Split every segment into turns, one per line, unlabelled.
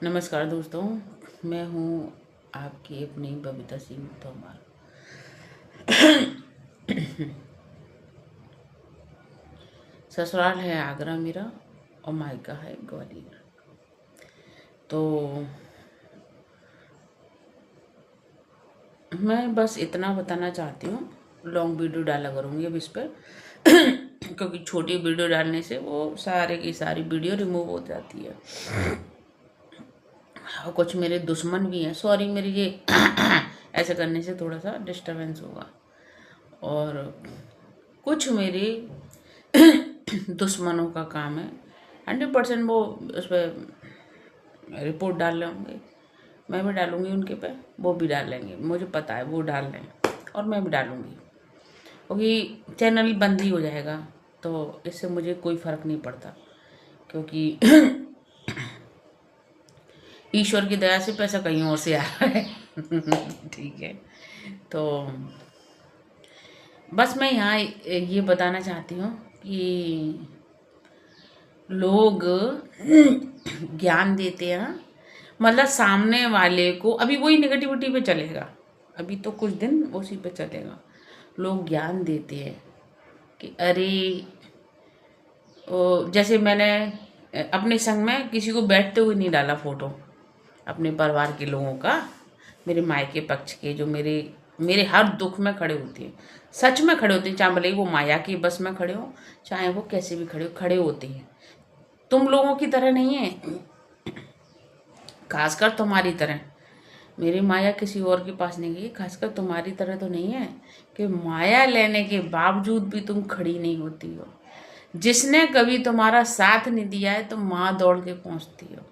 नमस्कार दोस्तों, मैं हूँ आपकी अपनी बबीता सिंह तोमर। ससुराल है आगरा मेरा और मायका है ग्वालियर। तो मैं बस इतना बताना चाहती हूँ, लॉन्ग वीडियो डाला करूँगी अब इस पर क्योंकि छोटी वीडियो डालने से वो सारे की सारी वीडियो रिमूव हो जाती है। और कुछ मेरे दुश्मन भी हैं, सॉरी मेरी ये ऐसे करने से थोड़ा सा डिस्टरबेंस होगा। और कुछ मेरे दुश्मनों का काम है 100% वो उस पर रिपोर्ट डाल रहे होंगे। मैं भी डालूंगी उनके पे, वो भी डाल लेंगे, मुझे पता है वो डाल लेंगे और मैं भी डालूंगी क्योंकि चैनल बंद ही हो जाएगा तो इससे मुझे कोई फ़र्क नहीं पड़ता क्योंकि ईश्वर की दया से पैसा कहीं और से आ रहा है। ठीक है, तो बस मैं यहाँ ये बताना चाहती हूँ कि लोग ज्ञान देते हैं, मतलब सामने वाले को अभी वही नेगेटिविटी पे चलेगा, अभी तो कुछ दिन उसी पे चलेगा। लोग ज्ञान देते हैं कि अरे जैसे मैंने अपने संग में किसी को बैठते हुए नहीं डाला फ़ोटो, अपने परिवार के लोगों का, मेरे मायके पक्ष के जो मेरे मेरे हर दुख में खड़े होते हैं, सच में खड़े होते हैं, चाहे भले ही वो माया की बस में खड़े हो, चाहे वो कैसे भी खड़े होते हैं। तुम लोगों की तरह नहीं है, खासकर तुम्हारी तरह। मेरी माया किसी और के पास नहीं गई, खासकर तुम्हारी तरह तो नहीं है कि माया लेने के बावजूद भी तुम खड़ी नहीं होती हो। जिसने कभी तुम्हारा साथ नहीं दिया है तुम वहाँ दौड़ के पहुँचती हो।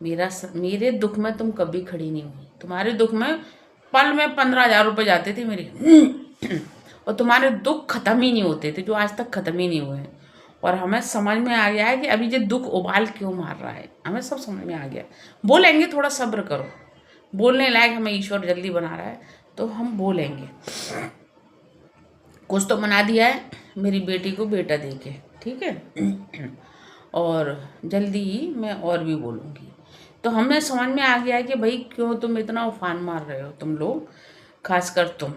मेरे दुख में तुम कभी खड़ी नहीं हुई। तुम्हारे दुख में पल में 15,000 रुपये जाते थे मेरे और तुम्हारे दुख खत्म ही नहीं होते थे, जो आज तक खत्म ही नहीं हुए हैं। और हमें समझ में आ गया है कि अभी ये दुख उबाल क्यों मार रहा है, हमें सब समझ में आ गया। बोलेंगे, थोड़ा सब्र करो, बोलने लायक हमें ईश्वर जल्दी बना रहा है तो हम बोलेंगे। कुछ तो बना दिया है मेरी बेटी को बेटा दे के, ठीक है। और जल्दी ही मैं और भी बोलूँगी। तो हमें समझ में आ गया है कि भाई क्यों तुम इतना उफान मार रहे हो, तुम लोग, खासकर तुम।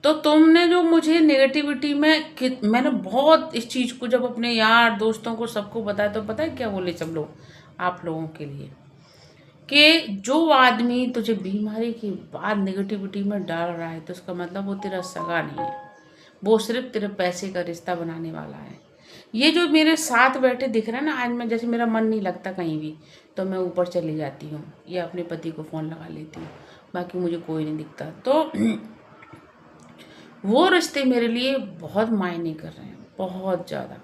तो तुमने जो मुझे नेगेटिविटी में मैंने बहुत इस चीज़ को जब अपने यार दोस्तों को सबको बताया तो पता है क्या बोले सब लोग, आप लोगों के लिए, कि जो आदमी तुझे बीमारी के बाद नेगेटिविटी में डाल रहा है तो उसका मतलब वो तेरा सगा नहीं है, वो सिर्फ तेरे पैसे का रिश्ता बनाने वाला है। ये जो मेरे साथ बैठे दिख रहे हैं ना, आज मैं जैसे मेरा मन नहीं लगता कहीं भी तो मैं ऊपर चली जाती हूँ या अपने पति को फ़ोन लगा लेती हूँ, बाकी मुझे कोई नहीं दिखता। तो वो रिश्ते मेरे लिए बहुत मायने कर रहे हैं, बहुत ज़्यादा।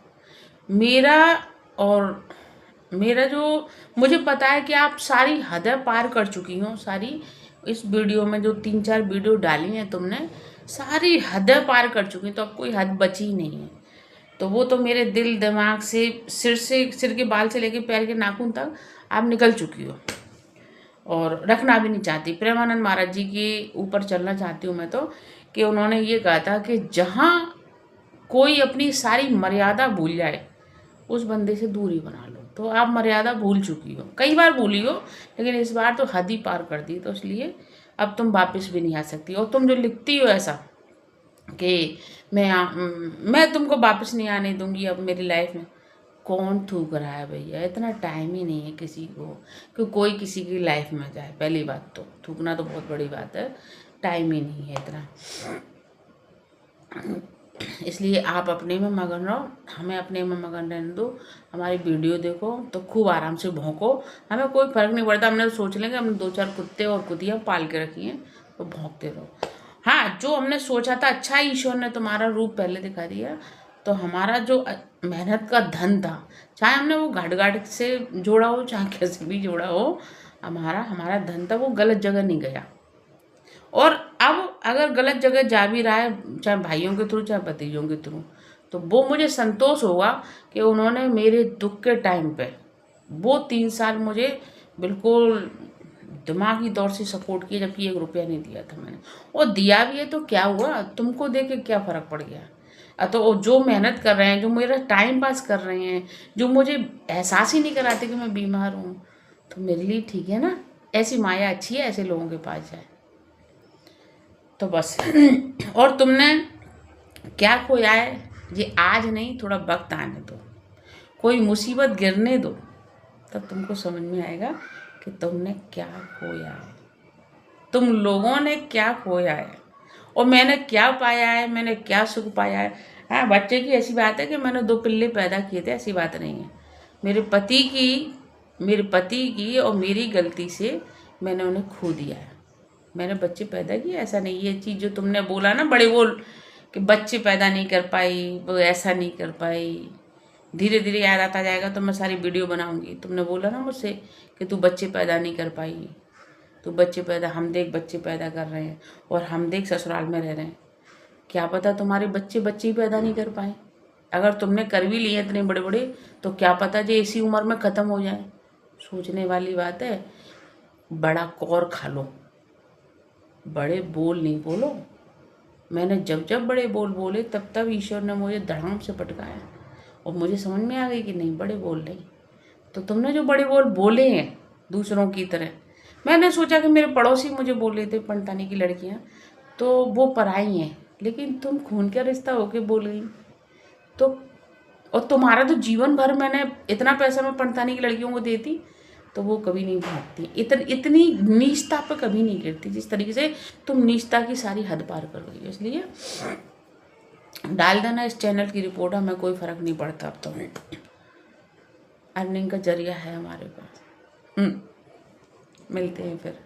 मेरा और मेरा जो, मुझे पता है कि आप सारी हदें पार कर चुकी हो, सारी इस वीडियो में जो 3-4 वीडियो डाली हैं तुमने, सारी हदें पार कर चुकी, तो अब कोई हद बची ही नहीं है। तो वो तो मेरे दिल दिमाग से सिर के बाल से लेके पैर के नाखून तक आप निकल चुकी हो और रखना भी नहीं चाहती। प्रेमानंद महाराज जी के ऊपर चलना चाहती हूँ मैं तो, कि उन्होंने ये कहा था कि जहाँ कोई अपनी सारी मर्यादा भूल जाए उस बंदे से दूरी बना लो। तो आप मर्यादा भूल चुकी हो, कई बार भूली हो, लेकिन इस बार तो हद ही पार कर दी, तो इसलिए अब तुम वापस भी नहीं आ सकती। और तुम जो लिखती हो ऐसा कि मैं तुमको वापस नहीं आने दूंगी अब मेरी लाइफ में, कौन थूक रहा है भैया? इतना टाइम ही नहीं है किसी को कि कोई किसी की लाइफ में जाए। पहली बात तो थूकना तो बहुत बड़ी बात है, टाइम ही नहीं है इतना। इसलिए आप अपने में मगन रहो, हमें अपने में मगन रहने दो। हमारी वीडियो देखो तो खूब आराम से भौंको, हमें कोई फ़र्क नहीं पड़ता। हमने तो सोच लेंगे, हमने 2-4 कुत्ते और कुतियाँ पाल के रखी हैं, तो भौंकते रहो। हाँ, जो हमने सोचा था अच्छा, ईश्वर ने तुम्हारा रूप पहले दिखा दिया। तो हमारा जो मेहनत का धन था, चाहे हमने वो घाट से जोड़ा हो, चाहे कैसे भी जोड़ा हो, हमारा धन था, वो गलत जगह नहीं गया। और अब अगर गलत जगह जा भी रहा है, चाहे भाइयों के थ्रू चाहे भतीजों के थ्रू, तो वो मुझे संतोष होगा कि उन्होंने मेरे दुख के टाइम पे वो 3 साल मुझे बिल्कुल दिमागी तौर से सपोर्ट किया, जबकि 1 रुपया नहीं दिया था मैंने। और दिया भी है तो क्या हुआ, तुमको देख के क्या फ़र्क पड़ गया? तो जो मेहनत कर रहे हैं, जो मेरा टाइम पास कर रहे हैं, जो मुझे एहसास ही नहीं कराते कि मैं बीमार हूँ, तो मेरे लिए ठीक है ना, ऐसी माया अच्छी है, ऐसे लोगों के पास जाए तो बस। और तुमने क्या खोया है, ये आज नहीं, थोड़ा वक्त आने दो, कोई मुसीबत गिरने दो, तब तुमको समझ में आएगा कि तुमने क्या खोया है, तुम लोगों ने क्या खोया है और मैंने क्या पाया है, मैंने क्या सुख पाया है। हाँ, बच्चे की ऐसी बात है कि मैंने 2 पिल्ले पैदा किए थे, ऐसी बात नहीं है। मेरे पति की और मेरी गलती से मैंने उन्हें खो दिया है। मैंने बच्चे पैदा किए, ऐसा नहीं। ये चीज़ जो तुमने बोला ना बड़े बोल कि बच्चे पैदा नहीं कर पाई, वो ऐसा नहीं कर पाई, धीरे धीरे याद आता जाएगा तो मैं सारी वीडियो बनाऊंगी। तुमने बोला ना मुझसे कि तू बच्चे पैदा नहीं कर पाई, तू बच्चे पैदा, हम देख बच्चे पैदा कर रहे हैं और हम देख ससुराल में रह रहे हैं। क्या पता तुम्हारे बच्चे बच्चे ही पैदा नहीं कर पाए। अगर तुमने कर भी लिए इतने बड़े बड़े तो क्या पता जो इसी उम्र में ख़त्म हो जाए। सोचने वाली बात है। बड़ा कौर खा लो, बड़े बोल नहीं बोलो। मैंने जब जब बड़े बोल बोले तब तब ईश्वर ने मुझे धड़ाम से पटकाया और मुझे समझ में आ गई कि नहीं, बड़े बोल नहीं। तो तुमने जो बड़े बोल बोले हैं दूसरों की तरह, मैंने सोचा कि मेरे पड़ोसी मुझे बोल रहे थे पंटानी की लड़कियां तो वो पराई हैं, लेकिन तुम खून का रिश्ता होके बोल गई तो। और तुम्हारा तो जीवन भर मैंने इतना पैसा मैं पंटानी की लड़कियों को देती तो वो कभी नहीं भागती, इतनी नीचता पे कभी नहीं गिरती जिस तरीके से तुम नीचता की सारी हद पार कर गई। इसलिए डाल देना इस चैनल की रिपोर्ट, हमें कोई फ़र्क नहीं पड़ता। अब तो अर्निंग का जरिया है हमारे पास। मिलते हैं फिर।